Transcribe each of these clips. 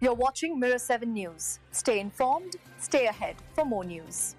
You're watching Mirror 7 News. Stay informed, stay ahead for more news.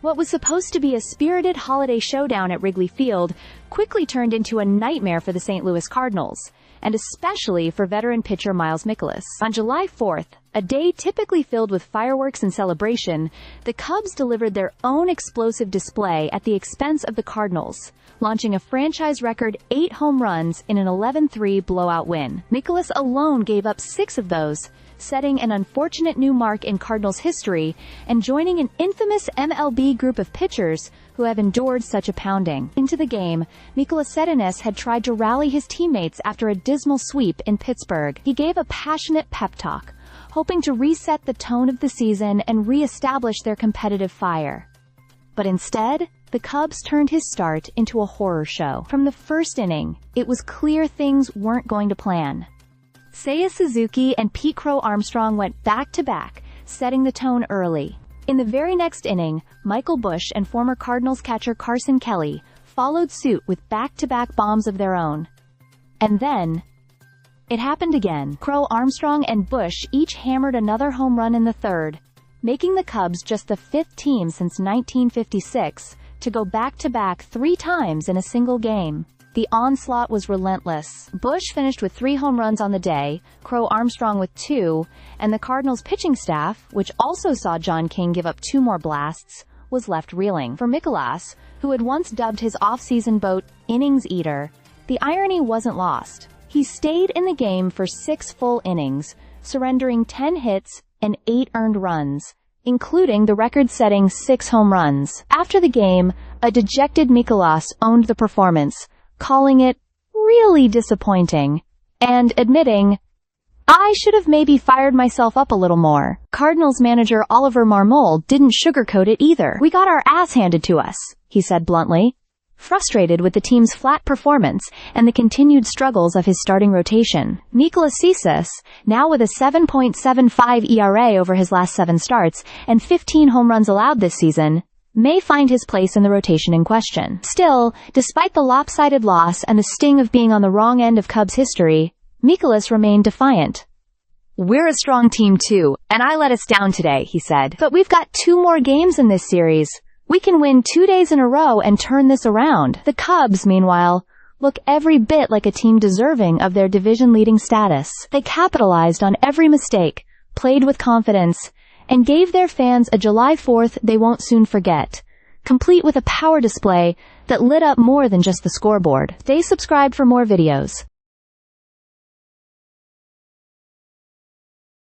What was supposed to be a spirited holiday showdown at Wrigley Field quickly turned into a nightmare for the St. Louis Cardinals, and especially for veteran pitcher Miles Mikolas. On July 4th, a day typically filled with fireworks and celebration, the Cubs delivered their own explosive display at the expense of the Cardinals, launching a franchise record 8 home runs in an 11-3 blowout win. Mikolas alone gave up 6 of those, setting an unfortunate new mark in Cardinals history and joining an infamous MLB group of pitchers who have endured such a pounding. Into the game, Mikolas had tried to rally his teammates after a dismal sweep in Pittsburgh. He gave a passionate pep talk, hoping to reset the tone of the season and re-establish their competitive fire. But instead, the Cubs turned his start into a horror show. From the first inning, it was clear things weren't going to plan. Seiya Suzuki and Pete Crow Armstrong went back-to-back, setting the tone early. In the very next inning, Michael Busch and former Cardinals catcher Carson Kelly followed suit with back-to-back bombs of their own. And then, it happened again. Crow Armstrong and Busch each hammered another home run in the third, making the Cubs just the 5th team since 1956 to go back-to-back 3 times in a single game. The onslaught was relentless. Busch finished with 3 home runs on the day, Crow Armstrong with 2, and the Cardinals' pitching staff, which also saw John King give up 2 more blasts, was left reeling. For Mikolas, who had once dubbed his off-season boat Innings Eater, the irony wasn't lost. He stayed in the game for 6 full innings, surrendering 10 hits and 8 earned runs, including the record-setting 6 home runs. After the game, a dejected Mikolas owned the performance, calling it really disappointing, and admitting, "I should have maybe fired myself up a little more." Cardinals manager Oliver Marmol didn't sugarcoat it either. "We got our ass handed to us," he said bluntly, frustrated with the team's flat performance and the continued struggles of his starting rotation. Mikolas, now with a 7.75 ERA over his last 7 starts and 15 home runs allowed this season, may find his place in the rotation in question. Still, despite the lopsided loss and the sting of being on the wrong end of Cubs history, Mikolas remained defiant. "We're a strong team too, and I let us down today," he said. "But we've got 2 more games in this series. We can win 2 days in a row and turn this around." The Cubs, meanwhile, look every bit like a team deserving of their division-leading status. They capitalized on every mistake, played with confidence, and gave their fans a July 4th they won't soon forget, complete with a power display that lit up more than just the scoreboard. Stay subscribed for more videos.